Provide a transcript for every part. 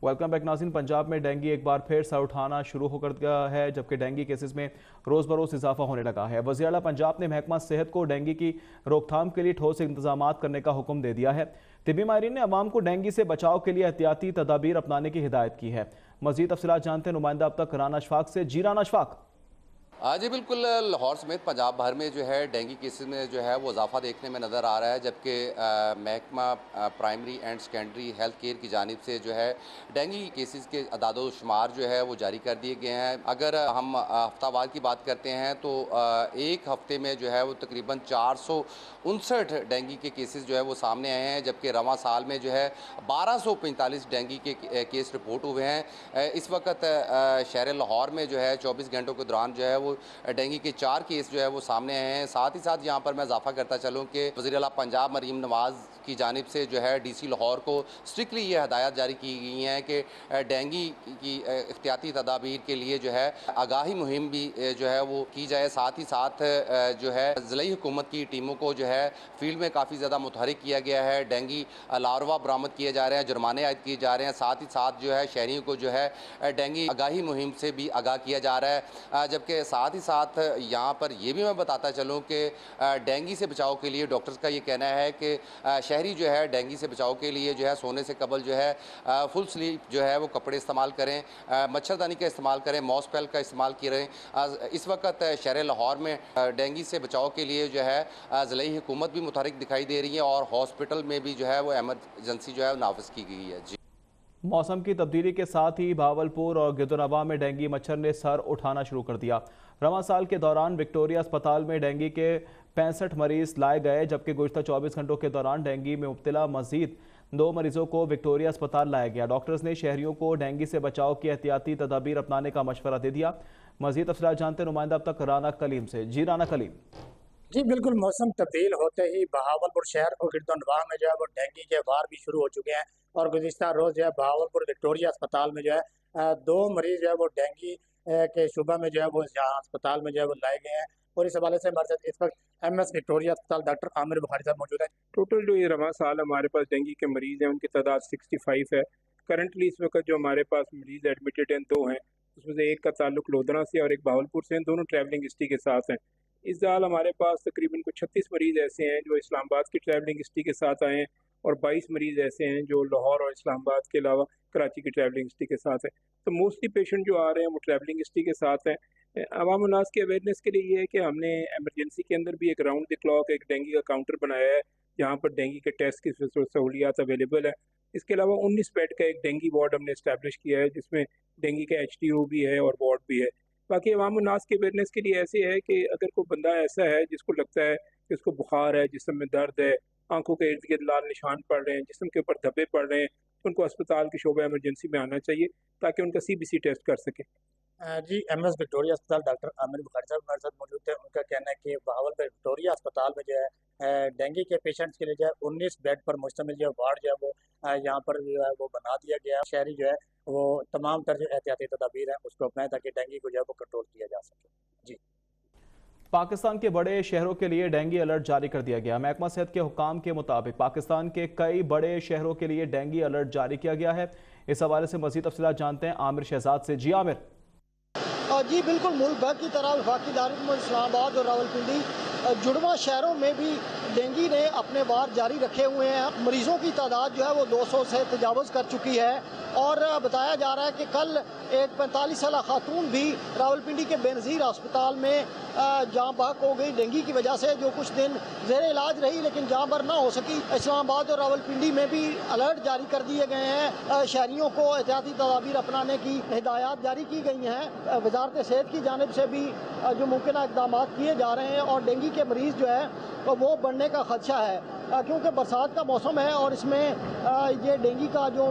Welcome back नाज़रीन। पंजाब में dengue एक बार फिर सर उठाना शुरू होकर गया है, जबकि डेंगू केसेस में रोज़ बरोज़ इजाफा होने लगा है। वज़ीर आला पंजाब ने महकमा सेहत को डेंगू की रोकथाम के लिए ठोस इंतजाम करने का हुक्म दे दिया है। तिब्बी माहिरीन ने अवाम को डेंगू से बचाव के लिए एहतियाती तदाबीर अपनाने की हिदायत की है। मज़ीद तफसीलात जानते हैं नुमाइंदा अब तक राना अशफाक से। जी राना अशफाक। जी बिल्कुल, लाहौर समेत पंजाब भर में जो है डेंगू केसेस में जो है वो इजाफा देखने में नज़र आ रहा है, जबकि महकमा primary and secondary health care की जानिब से जो है डेंगू केसेस के अदादो शुमार जो है वो जारी कर दिए गए हैं। अगर हम हफ्तावार की बात करते हैं तो एक हफ्ते में जो है वो तकरीबन 459 डेंगू के केसेस जो है वो सामने आए हैं, जबकि रवां साल में जो है 1245 डेंगू के केस रिपोर्ट हुए हैं। इस वक्त शहर लाहौर में जो है 24 घंटों के दौरान जो है वो डेंगू के 4 केस जो है वो सामने आए हैं। साथ ही साथ यहाँ पर मैं इजाफा करता चलूँ कि वज़ीर आला पंजाब मरीम नवाज़ की जानिब से जो है DC लाहौर को स्ट्रिक्टली ये हदायत जारी की गई हैं कि डेंगू की एहतियाती तदाबीर के लिए जो है आगाही मुहिम भी जो है वो की जाए। साथ ही साथ जो है ज़िला हुकूमत की टीमों को जो है फील्ड में काफ़ी ज़्यादा मुतहरिक किया गया है। डेंगू लार्वा बरामद किए जा रहे हैं, जुर्माने आयद किए जा रहे हैं। साथ ही साथ जो है शहरियों को जो है डेंगू आगाही मुहिम से भी आगाह किया जा रहा है। जबकि साथ ही साथ यहाँ पर ये भी मैं बताता चलूँ कि डेंगू से बचाव के लिए डॉक्टर्स का ये कहना है कि शहरी जो है डेंगू से बचाव के लिए जो है सोने से कबल जो है फुल स्लीव जो है वो कपड़े इस्तेमाल करें, मच्छरदानी का इस्तेमाल करें, मॉसपेल का इस्तेमाल करें। इस वक्त शहर लाहौर में डेंगू से बचाव के लिए जो है ज़िला हुकूमत भी मुतहरिक दिखाई दे रही है और हॉस्पिटल में भी जो है वो एमरजेंसी जो है नाफिज की गई है। जी, मौसम की तब्दीली के साथ ही भावलपुर और गिरदोनवा में डेंगू मच्छर ने सर उठाना शुरू कर दिया। रवां साल के दौरान विक्टोरिया अस्पताल में डेंगू के 65 मरीज लाए गए, जबकि गुज़श्ता 24 घंटों के दौरान डेंगू में मुब्तला मजीद 2 मरीजों को विक्टोरिया अस्पताल लाया गया। डॉक्टर्स ने शहरियों को डेंगू से बचाव की एहतियाती तदाबीर अपनाने का मशवरा दे दिया। मजीद तफसीलात जानते नुमाइंदा अब तक राना कलीम से। जी राना कलीम। जी बिल्कुल, मौसम तब्दील होते ही बहावलपुर शहर और गिरदोनवा में जो है वो डेंगू के वार भी शुरू हो चुके हैं और गुज़िश्ता रोज़ जो है बहावलपुर विक्टोरिया अस्पताल में जो है 2 मरीज जो है वो डेंगू के शुबा में जो है वो यहाँ अस्पताल में जो है वो लाए गए हैं। और इस हवाले से हमारे साथ इस वक्त MS विक्टोरिया अस्पताल डॉक्टर आमिर बुखारी साहब मौजूद हैं। टोटल जो ये रवां साल हमारे पास डेंगू के मरीज़ हैं उनकी तादाद 65 है। करंटली इस वक्त जो हमारे पास मरीज़ एडमिटेड हैं 2 हैं, उसमें से एक का ताल्लुक लोधरा से और एक बहावलपुर से हैं। दोनों ट्रैवलिंग हिस्ट्री के साथ हैं। इस साल हमारे पास तकरीबन कुछ 36 मरीज़ ऐसे हैं जो इस्लामाबाद की ट्रैवलिंग हिस्ट्री के साथ आए हैं और 22 मरीज़ ऐसे हैं जो लाहौर और इस्लामाबाद के अलावा कराची की ट्रैवलिंग हिस्ट्री के साथ हैं। तो मोस्टली पेशेंट जो आ रहे हैं वो ट्रैवलिंग हिस्ट्री के साथ हैं। अवाम उन्नास के अवेयरनेस के लिए ये है कि हमने एमरजेंसी के अंदर भी एक राउंड द क्लॉक एक डेंगू का काउंटर बनाया है, जहाँ पर डेंगू के टेस्ट की सहूलियात अवेलेबल है। इसके अलावा 19 बेड का एक डेंगू वार्ड हमने इस्टेब्लिश किया है, जिसमें डेंगू का HTO भी है और वार्ड भी है। बाकी अवाम उन्नास के अवेयरनेस के लिए ऐसे है कि अगर कोई बंदा ऐसा है जिसको लगता है कि उसको बुखार है, जिस्म में दर्द है, आंखों के इर्द गिर्द लाल निशान पड़ रहे हैं, जिस्म के ऊपर धब्बे पड़ रहे हैं, तो उनको अस्पताल के शोबा इमरजेंसी में आना चाहिए ताकि उनका CBC टेस्ट कर सके। जी, MS विक्टोरिया अस्पताल डॉक्टर आमिर बुखारी साहब हमारे साथ मौजूद थे। उनका कहना है कि बहावलपुर विक्टोरिया अस्पताल में जो है डेंगू के पेशेंट्स के लिए जो है 19 बेड पर मुश्तमिल जो वार्ड जो है वो यहाँ पर जो है वो बना दिया गया है। शहरी जो है वो तमाम तरह जो एहतियाती तदाबीर हैं उसको अपनाएं ताकि डेंगू को जो है वो कंट्रोल किया जा सके। जी, पाकिस्तान के बड़े शहरों के लिए डेंगू अलर्ट जारी कर दिया गया। महकमा सेहत के हुकाम के मुताबिक पाकिस्तान के कई बड़े शहरों के लिए डेंगू अलर्ट जारी किया गया है। इस हवाले से मज़ीद तफसीलात जानते हैं आमिर शहजाद से। जी आमिर। जी बिल्कुल, मुल्क भर की तरह वफाकी दारुल इस्लामाबाद और रावलपिंडी जुड़वा शहरों में भी डेंगू ने अपने वार जारी रखे हुए हैं। मरीजों की तादाद जो है वो 200 से तजावज़ कर चुकी है और बताया जा रहा है कि कल एक 45 साल खातून भी रावलपिंडी के बेनज़ीर अस्पताल में जाँ बहक हो गई डेंगू की वजह से, जो कुछ दिन ज़ेर इलाज रही लेकिन जाँ बर ना हो सकी। इस्लामाबाद और रावलपिंडी में भी अलर्ट जारी कर दिए गए हैं। शहरियों को एहतियाती तदाबीर अपनाने की हिदायत जारी की गई हैं। वजारत सेहत की जानिब से भी जो मुमकिन इक़दाम किए जा रहे हैं और डेंगू के मरीज़ जो है वो बढ़ने का खदशा है, क्योंकि बरसात का मौसम है और इसमें ये डेंगू का जो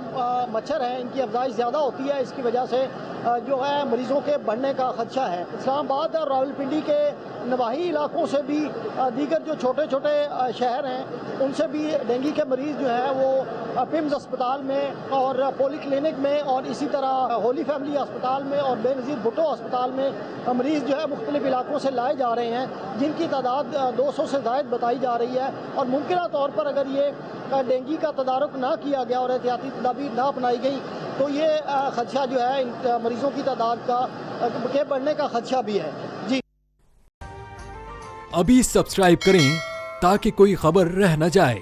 मच्छर है इनकी अफजाइश ज़्यादा होती है। इसकी वजह से जो है मरीज़ों के बढ़ने का खदशा है। इस्लामाबाद और रावलपिंडी के नवाही इलाकों से भी दीगर जो छोटे छोटे शहर हैं उनसे भी डेंगू के मरीज़ जो है वो पिम्स अस्पताल में और पोली क्लिनिक में और इसी तरह होली फैमिली अस्पताल में और बेनज़ीर भुट्टो अस्पताल में मरीज़ जो है मुख्तलिफ इलाकों से लाए जा रहे हैं, जिनकी तादाद 200 से ज़ायद बताई जा रही है। और मुमकिन तौर पर अगर ये डेंगू का तदारुक ना किया गया और एहतियाती तदाबीर ना अपनाई गई तो ये खदशा जो है इन मरीजों की तादाद के बढ़ने का खदशा भी है। जी, अभी सब्सक्राइब करें ताकि कोई खबर रह न जाए।